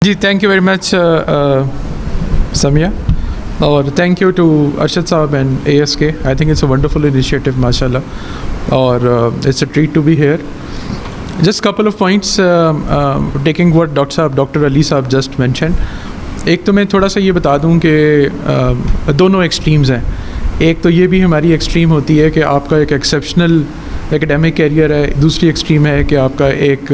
G thank you very much Sumaiya, اور thank you to Arshad صاحب and A S K. I think it's a wonderful initiative ماشاء اللہ, اور it's a treat to be here. Just couple of points taking word doctor Ali sahib just mention. ایک تو میں تھوڑا سا یہ بتا دوں کہ دونوں ایکسٹریمز ہیں. ایک تو یہ بھی ہماری ایکسٹریم ہوتی ہے کہ آپ کا ایک ایکسیپشنل ایکیڈیمک کیریئر ہے, دوسری ایکسٹریم ہے کہ آپ کا ایک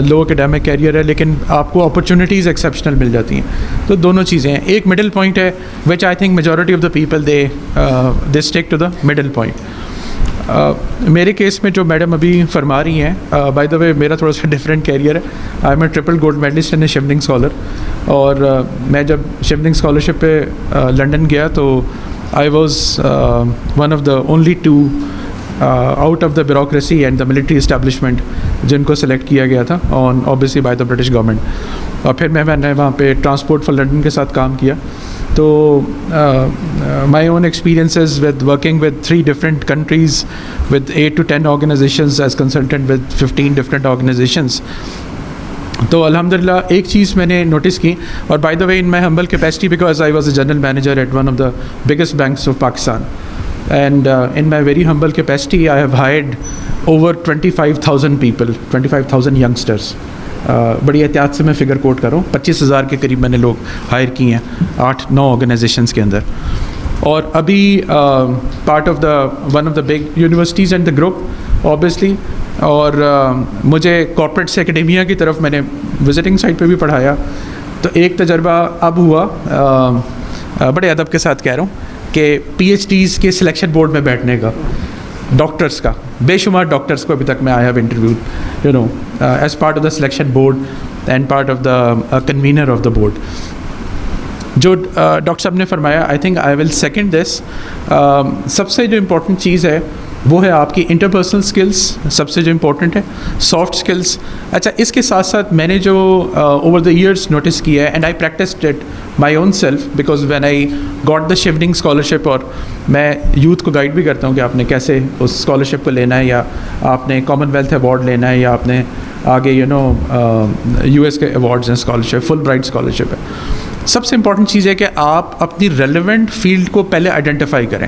لو ایکیڈیمک کیریئر ہے لیکن آپ کو اپرچونیٹیز ایکسیپشنل مل جاتی ہیں. تو دونوں چیزیں ہیں. ایک مڈل پوائنٹ ہے which I think majority of the people they stick to the middle point. میرے کیس میں جو میڈم ابھی فرما رہی ہیں, بائی دا وے میرا تھوڑا سا ڈفرینٹ کیریئر ہے. I am a triple gold medallist and a Chevening scholar, اور میں جب شیولنگ اسکالرشپ پہ لنڈن گیا تو I was one of the only two out of the bureaucracy and the military establishment جن کو سلیکٹ کیا گیا تھا on obviously by the British government. اور پھر میں نے وہاں پہ ٹرانسپورٹ فار لنڈن کے ساتھ کام کیا. تو my own experiences with working with 3 different countries with 8 to 10 organizations as consultant with 15 different organizations. تو الحمدللہ ایک چیز میں نے نوٹس کی, اور by the way in my humble capacity because I was a general manager at one of the biggest banks of Pakistan, and in my very humble capacity I have hired over 25,000 people, 25,000 youngsters. بڑی احتیاط سے میں figure کوٹ کر رہا ہوں, 25,000 کے قریب میں نے لوگ ہائر کیے ہیں 8-9 آرگنائزیشنس کے اندر. اور ابھی part of the one of the big universities and the group obviously, اور مجھے کارپوریٹس اکیڈیمیا کی طرف میں نے وزٹنگ سائٹ پہ بھی پڑھایا. تو ایک تجربہ اب ہوا, بڑے ادب کے ساتھ کہہ رہا ہوں, کہ پی ایچ ڈیز کے سلیکشن بورڈ میں بیٹھنے کا, ڈاکٹرس کا, بے شمار ڈاکٹرس کو ابھی تک میں I have interviewed you know as part of the selection board and part of the convener of the board. جو ڈاکٹر صاحب نے فرمایا I think I will second دس. سب سے جو امپورٹنٹ چیز ہے وہ ہے آپ کی انٹرپرسنل اسکلس, سب سے جو امپورٹنٹ ہے سافٹ اسکلس. اچھا, اس کے ساتھ ساتھ میں نے جو اوور دا ایئرس نوٹس کیا ہے, and I practised it my own self because when I got the Chevening scholarship, اور میں یوتھ کو گائڈ بھی کرتا ہوں کہ آپ نے کیسے اس اسکالرشپ کو لینا ہے, یا آپ نے کامن ویلتھ ایوارڈ لینا ہے, یا آپ نے آگے یو نو یو ایس کے ایوارڈز ہیں, اسکالرشپ فل برائٹ اسکالرشپ ہے. سب سے امپورٹنٹ چیز ہے کہ آپ اپنی ریلیونٹ فیلڈ کو پہلے آئیڈینٹیفائی کریں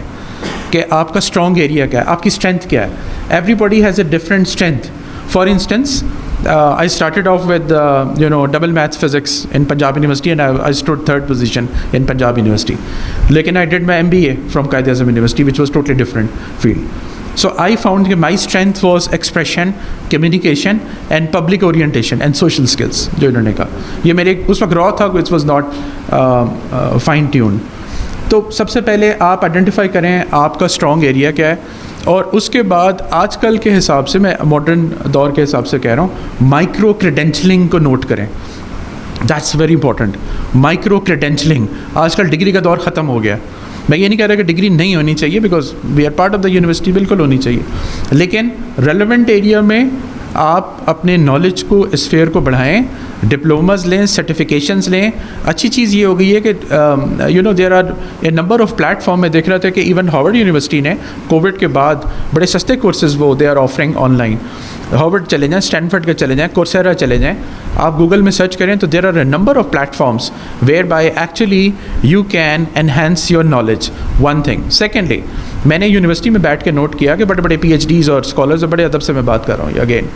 کہ آپ کا اسٹرانگ ایریا کیا ہے, آپ کی اسٹرینتھ کیا ہے. Every body has a different strength. For instance I started off with double maths physics in Punjab University, and I stood 3rd position in Punjab University. Lekin I did my MBA from Quaid-e-Azam University, which was totally different field. So I found that my strength was expression, communication, and public orientation and social skills. جو انہوں نے کہا یہ میرے اس وقت raw تھا, which was not fine tuned. تو سب سے پہلے آپ آئیڈینٹیفائی کریں آپ کا اسٹرانگ ایریا کیا ہے, اور اس کے بعد آج کل کے حساب سے, میں ماڈرن دور کے حساب سے کہہ رہا ہوں, مائکرو کریڈینشلنگ کو نوٹ کریں. That's very important. مائکرو کریڈینشلنگ, آج کل ڈگری کا دور ختم ہو گیا. میں یہ نہیں کہہ رہا کہ ڈگری نہیں ہونی چاہیے, because we are part of the university, بالکل ہونی چاہیے, لیکن ریلیونٹ ایریا میں آپ اپنے نالج کو, اسفیئر کو بڑھائیں, ڈپلوماز لیں, سرٹیفکیشنز لیں. اچھی چیز یہ ہو گئی ہے کہ there are a number of platform. میں دیکھ رہا تھا کہ ایون ہارورڈ یونیورسٹی نے کووڈ کے بعد بڑے سستے کورسز وہ they are offering online. Harvard چلے جائیں, اسٹینفرڈ کے چلے جائیں, کورسیرا چلے جائیں, آپ گوگل میں سرچ کریں تو there are a number of platforms where by actually you can enhance your knowledge. One thing. Secondly, میں نے یونیورسٹی میں بیٹھ کے نوٹ کیا کہ بڑے بڑے پی ایچ ڈیز اور اسکالرز, بڑے ادب سے میں بات کر رہا ہوں اگین,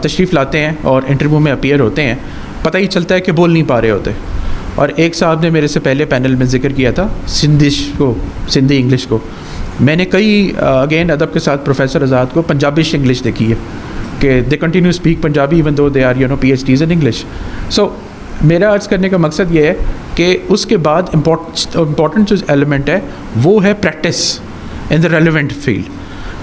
تشریف لاتے ہیں اور انٹرویو میں اپیئر ہوتے ہیں, پتہ ہی چلتا ہے کہ بول نہیں پا رہے ہوتے. اور ایک صاحب نے میرے سے پہلے پینل میں ذکر کیا تھا سندھی انگلش کو. میں نے کئی اگین ادب کے ساتھ پروفیسر آزاد کو پنجابیش انگلش دیکھی ہے کہ they continue speak Punjabi even though they are P H Ds in English. So میرا عرض کرنے کا مقصد یہ ہے کہ اس کے بعد امپورٹنٹ جو ایلیمنٹ ہے وہ ہے practice in the relevant field.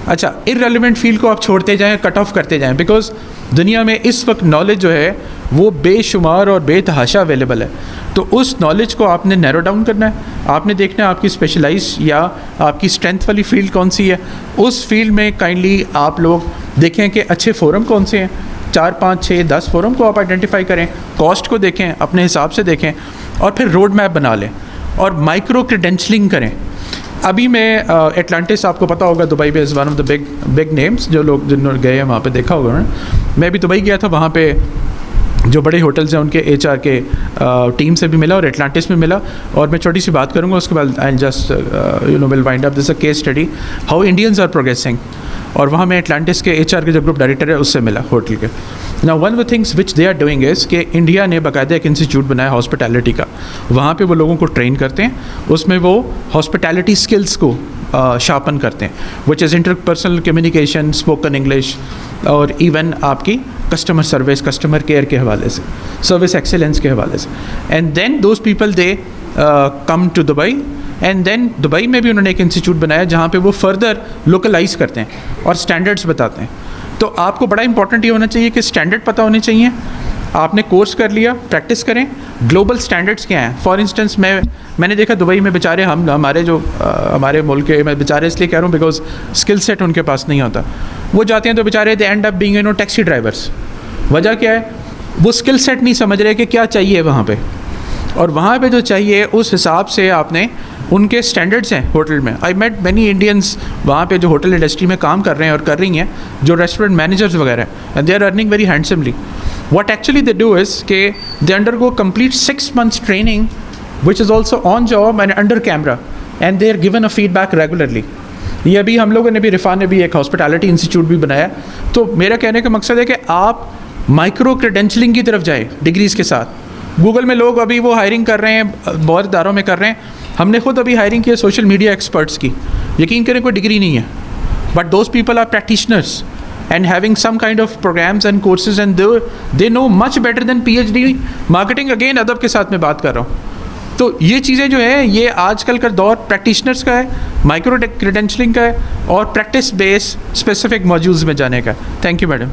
اچھا, ارریلیونٹ فیلڈ کو آپ چھوڑتے جائیں, کٹ آف کرتے جائیں, بیکاز دنیا میں اس وقت نالج جو ہے وہ بے شمار اور بے تحاشا اویلیبل ہے. تو اس نالج کو آپ نے نیرو ڈاؤن کرنا ہے. آپ نے دیکھنا ہے آپ کی اسپیشلائز یا آپ کی اسٹرینتھ والی فیلڈ کون سی ہے. اس فیلڈ میں کائنڈلی آپ لوگ دیکھیں کہ اچھے فورم کون سے ہیں, 4, 5, 6, 10 فورم کو آپ آئیڈینٹیفائی کریں, کاسٹ کو دیکھیں, اپنے حساب سے دیکھیں, اور پھر روڈ میپ بنا لیں اور مائکرو کریڈینشلنگ کریں. ابھی میں اٹلانٹس, آپ کو پتہ ہوگا دبئی میں is one of the big names, جو لوگ جنہوں نے گئے ہیں وہاں پہ دیکھا ہوگا. میں بھی دبئی گیا تھا, وہاں پہ جو بڑے ہوٹلز ہیں ان کے HR کے ٹیم سے بھی ملا اور اٹلانٹس میں ملا. اور میں چھوٹی سی بات کروں گا, اس کے بعد I just will wind up. This a case study how Indians are progressing. اور وہاں میں اٹلانٹس کے HR کے جو گروپ ڈائریکٹر ہے اس سے ملا ہوٹل کے. Now one of the things which they are doing is کہ انڈیا نے باقاعدہ ایک انسٹیٹیوٹ بنایا ہاسپٹیلٹی کا. وہاں پہ وہ لوگوں کو ٹرین کرتے ہیں, اس میں وہ ہاسپٹیلٹی اسکلس کو شارپن کرتے ہیں, which is interpersonal communication, spoken English, اور ایون آپ کی کسٹمر سروس, کسٹمر کیئر کے حوالے سے, سروس ایکسیلنس کے حوالے سے. And then those people they come to Dubai. And then Dubai میں بھی انہوں نے ایک انسٹیٹیوٹ بنایا جہاں پہ وہ فردر لوکلائز کرتے ہیں اور اسٹینڈرڈس بتاتے ہیں. تو آپ کو بڑا امپورٹنٹ یہ ہونا چاہیے کہ اسٹینڈرڈ پتہ ہونے چاہیے. آپ نے کورس کر لیا, پریکٹس کریں, گلوبل اسٹینڈرڈس کیا ہیں. فار انسٹنس میں نے دیکھا دبئی میں بیچارے ہمارے ملک کے, میں بیچارے اس لیے کہہ رہا ہوں بیکاز اسکل سیٹ ان کے پاس نہیں ہوتا. وہ جاتے ہیں تو بیچارے they end up being taxi drivers. وجہ کیا ہے, وہ اسکل سیٹ نہیں سمجھ رہے کہ کیا چاہیے وہاں پہ, اور وہاں پہ جو چاہیے اس حساب سے آپ نے ان کے اسٹینڈرڈس ہیں ہوٹل میں. آئی میٹ مینی انڈینس وہاں پہ جو ہوٹل انڈسٹری میں کام کر رہے ہیں اور کر رہی ہیں, جو ریسٹورینٹ مینیجرز وغیرہ ہیں, and they are earning very handsomely. What actually they do is کہ they undergo complete 6 months training which is also on job and under camera, and they are given a feedback regularly. یہ ابھی ہم لوگوں نے بھی, رفا نے بھی ایک ہاسپٹیلٹی انسٹیٹیوٹ بھی بنایا. تو میرا کہنے کا مقصد ہے کہ آپ مائکرو کریڈینشلنگ کی طرف جائیں ڈگریز کے ساتھ. گوگل میں لوگ ابھی وہ ہائرنگ کر رہے ہیں, بہت اداروں میں کر رہے ہیں. ہم نے خود ابھی ہائرنگ کی ہے سوشل میڈیا ایکسپرٹس کی. یقین کریں کوئی ڈگری نہیں ہے, but those people are practitioners and having some kind of programs and courses and they know much better than PhD marketing. Again ادب کے ساتھ میں بات کر رہا ہوں. تو یہ چیزیں جو ہیں یہ آج کل کا دور پریکٹیشنرس کا ہے, مائکرو کریڈینشلنگ کا ہے, اور پریکٹس بیس اسپیسیفک موڈیولز میں جانے کا ہے. Thank you madam.